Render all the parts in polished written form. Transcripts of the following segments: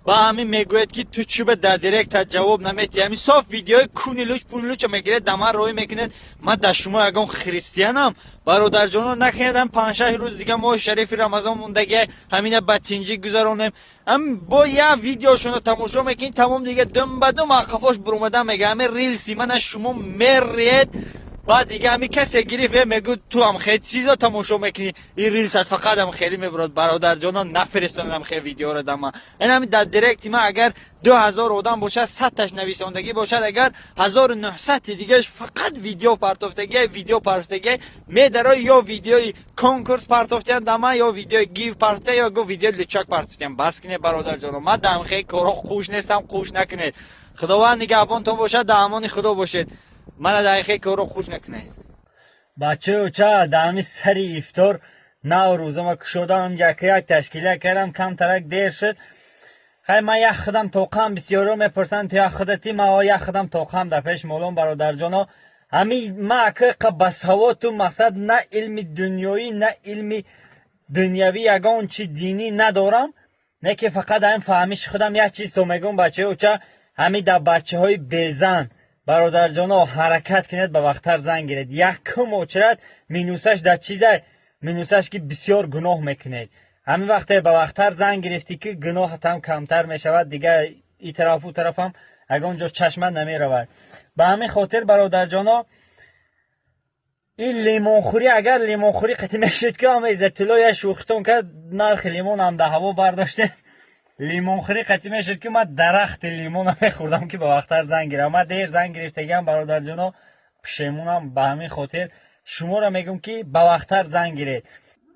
با همین میگوید که تو چوب در دایرکت جواب نمیدی. همین صاف ویدیوی کونیلوچ پونیلوچ میگیره دما روی میکنه. من در شما اگه خریستیانم برادر جانو نکنیدم 5-6 روز دیگه ما شریف رمضان موندگی همین بچینجی گذرونیم. هم با یا ویدیوشونو تماشا میکنین تمام دیگه دم بدم اخفاش برومدم میگه همین ریلسی من شما مرید. بعد دیگه همی کسی گریفت میگو تو هم خیلی چیزا تماشا میکنی این ریلست فقط هم خیلی میبرد برادر جانا نفرستانم خیلی ویدیو رو دما. این همین در دایرکت ما اگر 2000 آدم باشه 100 تاش نویسندگی باشه اگر 1900 دیگه فقط ویدیو پارتافتگی میداره یا ویدیوی کنکورس پارتافتن دما یا ویدیو گیو پارته یا گو ویدیو لچک پارتافتن بس کنه برادر جانا. ما دم خیلی کارو خوش نیستم خوش نکنید. خداوند نگهبانتون باشه در امان خدا باشید. من دقیقه کارو خوش نکنید. بچه و چه دمی سری افطار نه روزم کشودم جاکه یک تشکیله کردم کم ترک دیر شد. خیلی من یک خودم توقعم بسیارو میپرسن تو یک خودتی ما یک خودم توقعم در پیش مولون برادر جانا همی ما که بس هوا تو مقصد نه علم دنیایی نه علم دنیاوی یگان چی دینی ندارم نه که فقط هم فهمیش خودم یک چیز تو میگم بچه و چه همی در بچه های بیزن برادر جانا حرکت کنید به وقتتر زنگ گیرید یک کم اوچرد مینوسش در چیزه مینوسش که بسیار گناه میکنید همین وقته به وقتتر زنگ گرفتی که گناه هم کمتر میشود دیگه این طرف و طرف هم اگه اونجا چشمت نمی رود. به همین خاطر برادر جانا این لیمون خوری اگر لیمون خوری قطعی میشد که هم عزت الله شوختون کرد نرخ لیمون هم در هوا برداشته لیمون خوری قطعی میشد که من درخت لیمون میخوردم که به وقتتر زنگ گیرم. من دیر زنگ گرفتگیم برادر جانا پشیمونم. به همین خاطر شما را میگم که به وقتتر زنگ گیرید.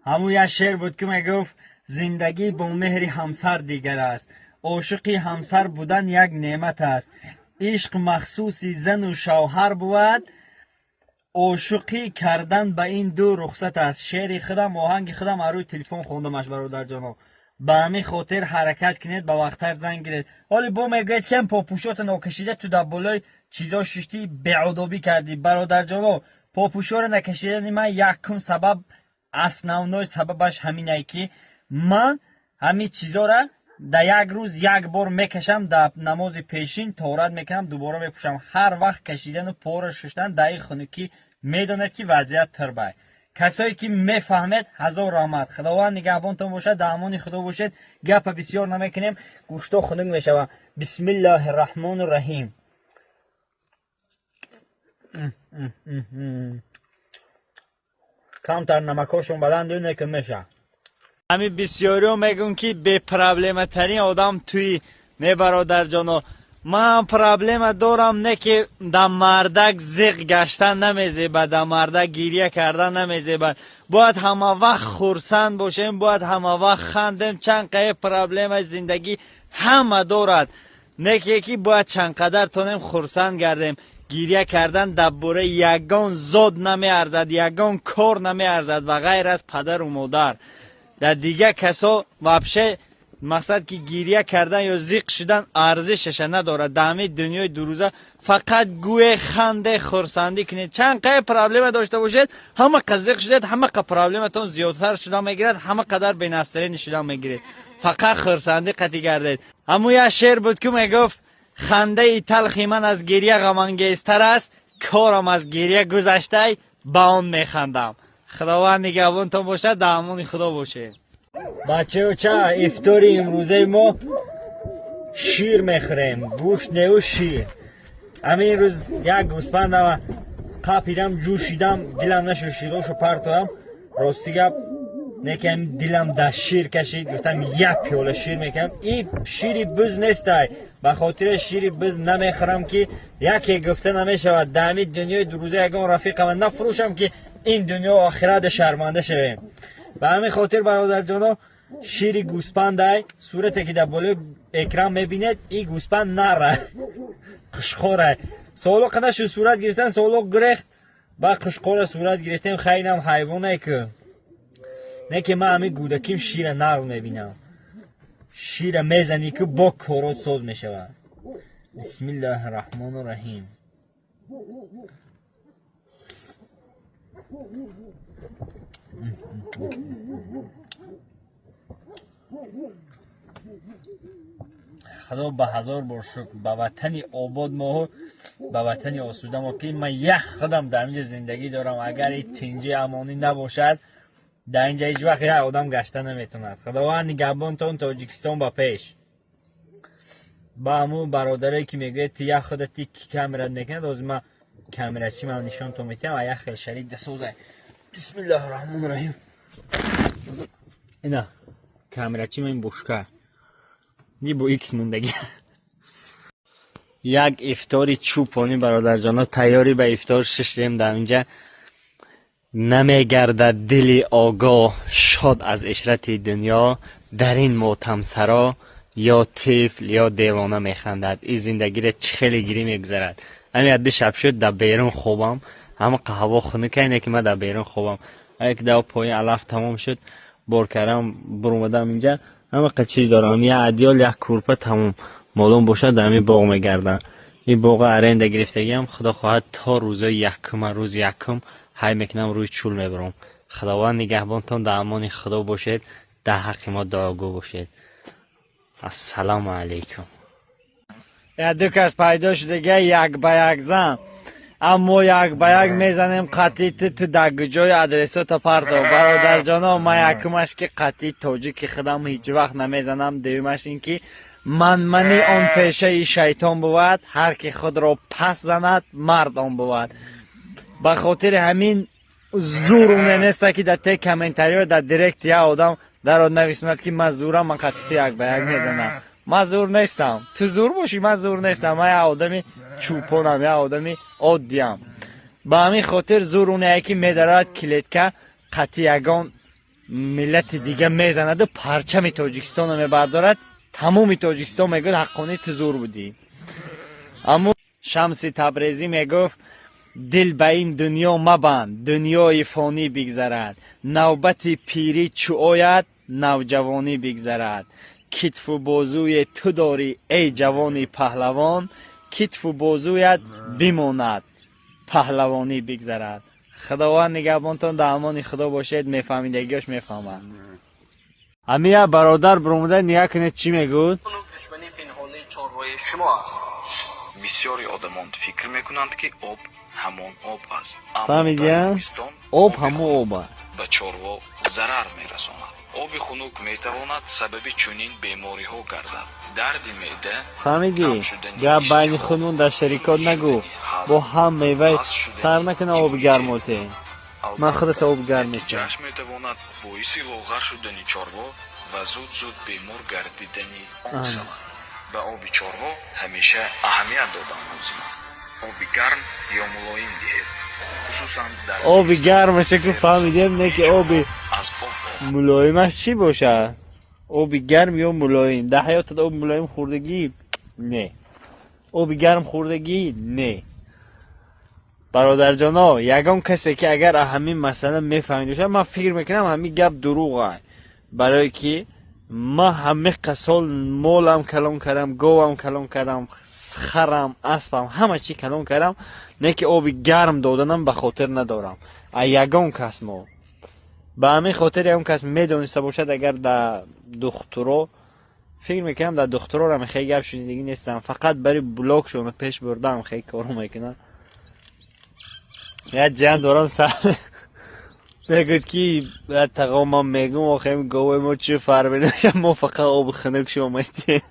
همون یه شعر بود که میگفت زندگی با مهر همسر دیگر است، عاشقی همسر بودن یک نعمت است، عشق مخصوصی زن و شوهر بود، عاشقی کردن به این دو رخصت است. شعر خودم آهنگ خودم روی تلفن خوندمش برادر جانا. به همین خاطر حرکت کنید به وقتتر زنگ گیرید. حالی با میگید که پاپوشات نکشیده تو در بالای چیزا ششتی بی‌ادبی کردی برادر جانا. پاپوشا رو نکشیدن من یکم سبب основной سببش همینه که من همین چیزا را در یک روز یک بار میکشم در نماز پیشین تورات میکنم دوباره میپوشم. هر وقت کشیدن و پور شستن در این خنکی میداند که وضعیت تربه. کسایی که میفهمید هزار رحمت. خداوند نگهبانتون باشه در امان خدا باشید. گپ بسیار نمیکنیم گوشتا خنک میشوه. بسم الله الرحمن الرحیم. کمتر نمکاشون بلند دونه که میشه. همین بسیاری میگن که به پرابلم ترین آدم توی نه برادر جانو. من پرابلم دارم نه که در مردک زیغ گشتن نمیزیبد، در مردک گریه کردن نمیزیبد. باید همه وقت خورسند باشیم، باید همه وقت خندیم. چند قدر پرابلم زندگی همه دارد، نه که باید چند قدر تونیم خورسند گردیم. گریه کردن درباره یگان زاد نمی ارزد، یگان کار نمی ارزد و غیر از پدر و مادر. در دیگه کسا وابشه مقصد که گریه کردن یا زیق شدن ارزشش نداره. در همه دنیای دو روزه فقط گوی خنده خورسندی کنید. چند قدر پرابلم داشته باشید همه قزیق شدید، همه قدر پرابلمتون زیادتر شده میگیرد، همه قدر بینسترین شده میگیرید. فقط خورسندی قطعی گردید. همون یه شعر بود که میگفت خنده تلخی من از گریه غمانگیزتر است، کارم از گریه گذشته با آن میخندم. خداوند نگهبانتون باشه، در امان خدا باشه. بچه و چه افطاری امروزه ما شیر میخوریم، گوشت و شیر. همین روز یک گوسفند قاپیدم جوشیدم دلم نشد شیراشو پرتوام. راستی گپ نکم دلم در شیر کشید، گفتم یک پیاله شیر میکنم. این شیری بز نیست، به خاطر شیری بز نمیخورم که یکی گفته نمیشود در همین دنیای دو روزه یگان رفیق من نفروشم که این دنیا و آخرت شرمنده شویم. به همین خاطر برادر جانا شیر گوسپند صورتی که در بالای اکرام میبینید این گوسپند نره قشقوره. سالو قدش صورت گرفتن سالو گرخت با قشقوره صورت گرفتیم. خیلی هم حیوانه که نه که من همین گودکیم شیر نر میبینم. شیر میزنی که با کارات ساز میشود. بسم الله الرحمن الرحیم. خدا به هزار بار شکر به وطن آباد ما به وطن آسوده ما که من یک خودم در اینجا زندگی دارم. اگر این تنجه امانی نباشد در اینجا هیچ وقت یک آدم گشته نمیتوند. خداوند نگهبانتان تاجیکستان به پیش. با همو برادرایی که میگه تو یک خودت کی کامرات میکند از ما کامرا چی من نشان تو میتم و یک خیلی شرید دسوزه. بسم الله الرحمن الرحیم. اینا کامرا چی من بوشکا دی با ایکس موندگی. یک افطاری چوپانی برادر جانا تیاری به افطار شدیم در اینجا. نمیگردد دل آگاه شاد از عشرت دنیا، در این ماتم سرا یا طفل یا دیوانه میخندد. این زندگی را خیلی گیری میگذرد. همین عده شب شد در بیرون خوابم، همه قهوه خونه که اینه که من در بیرون خوابم. یک دو پایین علف تمام شد بار کردم برومدم اینجا. همه چیز دارم، یه عدیال یک کورپه تمام معلوم باشد در همین باغ میگردم. این باغ ارنده گرفتگی هم خدا خواهد تا روزای یکم روز یکم های میکنم روی چول میبرم. خداوند نگهبانتان در امان خدا باشید، در حق ما دعاگو باشید. السلام علیکم. یا دو کس پیدا شده که یک به یک زن، اما یک به یک میزنیم قطعی تو دگجای ادرسو تا پرتو. برادر جانا ما یکمش که قطعی تاجیک خودم هیچ وقت نمیزنم. دویمش این که منی آن پیشه شیطان بود، هر که خود را پس زند مرد آن بود. به خاطر همین زور اونه نیست که در تی کامنتاری و در دایرکت یا آدم در آن نویسند که من زورم، من قطعی یک به یک میزنم. من زور نیستم، تو زور باشی، من زور نیستم. من یک آدمی چوپانم، یک آدمی عادیم. به همین خاطر زور اونه که میدارد کلید که قطعی یگان ملت دیگه میزند و پرچم تاجیکستان رو میبردارد. تمام تاجیکستان میگوید حقانی تو زور بودی. اما شمس تبریزی میگفت دل به این دنیا مبند، دنیای فانی بگذرد. نوبت پیری چو آید، نوجوانی بگذرد. کتف و بازوی تو داری ای جوانی پهلوان، کتف و بازویت بماند، پهلوانی بگذرد. خداوند نگهبانتان در امان خدا باشید. میفهمیدگیش میفهمند. همین برادر برومده نیا کنه چی میگود؟ دشمنی پنهانی چهارراه شما است. بسیاری آدمان فکر میکنند که آب همان آب است، اما فهمیدی؟ در زمستان آب همون آب است. به چاروا ضرر میرساند. آب خنک میتواند سبب چنین بیماری ها گردد. درد معده، فهمیدی؟ کم شدن گپ بین اشتها، خونون در شریکات نگو. هضم، با هم میوه هضم شدن سر نکنه آب گرماته. من البته خودت آب گرم میکنم. جشن میتواند باعث لاغر شدن چاروا و زود بیمار گردیدنی آن شود. به آب چاروا همیشه اهمیت دادن لازم است. آب گرم یا ملایم دهید، خصوصا در آب زمستان. گرمشه که فهمیدیم نه که آب از آب ملایمش چی باشه؟ آب گرم یا ملایم؟ در حیاتت آب ملایم خوردگی؟ نه. آب گرم خوردگی؟ نه. برادر جانا یگان کسی که اگر همین مسئله میفهمید، من فکر میکنم همین گپ دروغه. برای که ما همه قسال مالم کلان کردم، گوام کلان کردم، خرم، اسبم، همه چی کلان کردم، نه که آب گرم دادنم به خاطر ندارم. یگان کس ما به همین خاطر یگان کس میدونسته باشد اگر در دخترا فکر میکنم در دخترا هم خیلی گپ شنیدگی نیستم، فقط برای بلاکشون پیش بردم خیلی کارو میکنن. یا جان دارم سر نگود که تقام ما میگم آخه گوه ما چه فرمی نشم، ما فقط آب خنک شما میتیم.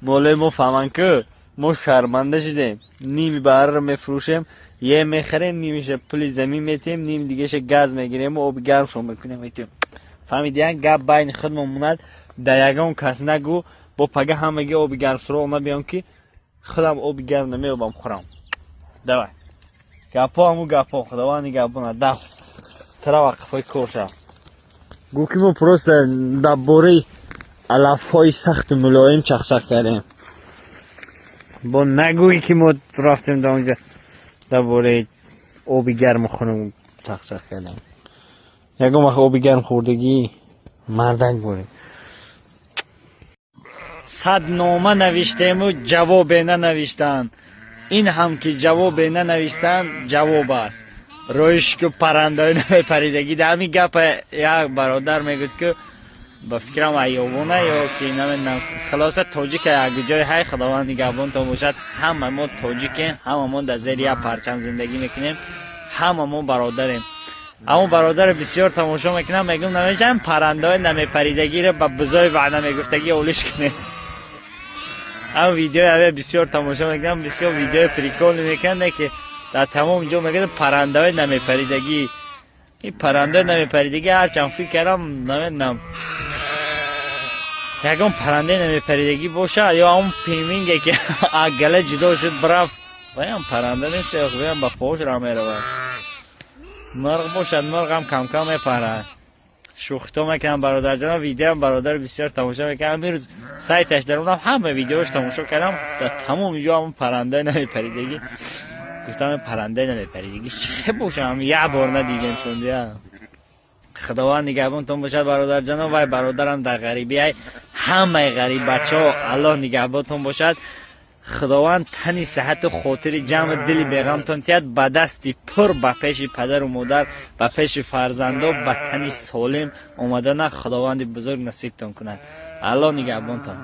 ماله ما فهمن که ما شرمنده شدیم، نیمی بهره رو میفروشیم، یه میخریم نیمیشه پلی زمین میتیم، نیم دیگه شه گاز میگیریم و آب گرم شما میکنیم میتیم. فهمیدین؟ گپ بین خودمون موند. در یگان کس نگو با پگه همگی آب گرم سراغ نبیام که خودم آب گرم نمیابم خورم. دوای گپا همو گپا خداوند نگهبان دف ترا وقفای کار شد. گو که ما پروست در باره علف های سخت ملایم چخچخ کردیم. با نگویی که ما رفتیم در اونجا در باره آبی گرم خونم چخچخ کردیم. یکم وقت آبی گرم خوردگی مردک باره. 100 نامه نوشتیم و جواب ننوشتن. این هم که جواب ننوشتن جواب است. رویش که پرنده نمی پریدگی. در همین گپ یک برادر میگوید که با فکرم ایوونه یا که نمیدونم خلاصه تاجیک یک جای های خداوند نگهبانتان باشد. همه ما تاجیکیم، همه ما در زیر یک پرچم زندگی میکنیم، همه ما برادریم. اما برادر بسیار تماشا میکنم میگم نمیشم پرنده های نمیپریدگی رو به بزای وعده میگفتگی اولش کنه. اما ویدیو اوه بسیار تماشا میکنم، بسیار ویدیو پریکول میکنه که در تمام جا میگه پرنده های نمیپریدگی. این پرنده نمیپریدگی هرچند فکر کردم نمیدونم یکم پرنده نمیپریدگی باشه یا اون پیمینگه که گله جدا شد برفت ویم پرنده نیست یا ویم با فوش را میره. مرغ باشد، مرغ هم کم کم میپره. شوخی‌ها میکنم برادر جان، ویدیو هم برادر بسیار تماشا میکنم. امروز سایتش در اونم همه ویدیوش تماشا کردم، در تمام جا هم پرنده نمیپریدگی. گفتم پرنده نمیپریدگی چه باشه، هم یک بار ندیدیم چون دیگه. خداوند نگهبانتون باشد برادر جان و برادرم در غریبی های همه غریب بچه ها الله نگهبانتون باشد. خداوند تنی صحت و خاطر جمع دلی بیغمتون تید به دستی پر به پیش پدر و مادر به پیش فرزندا به تنی سالم آمدن خداوند بزرگ نصیبتون کند. الله نگهبانتون.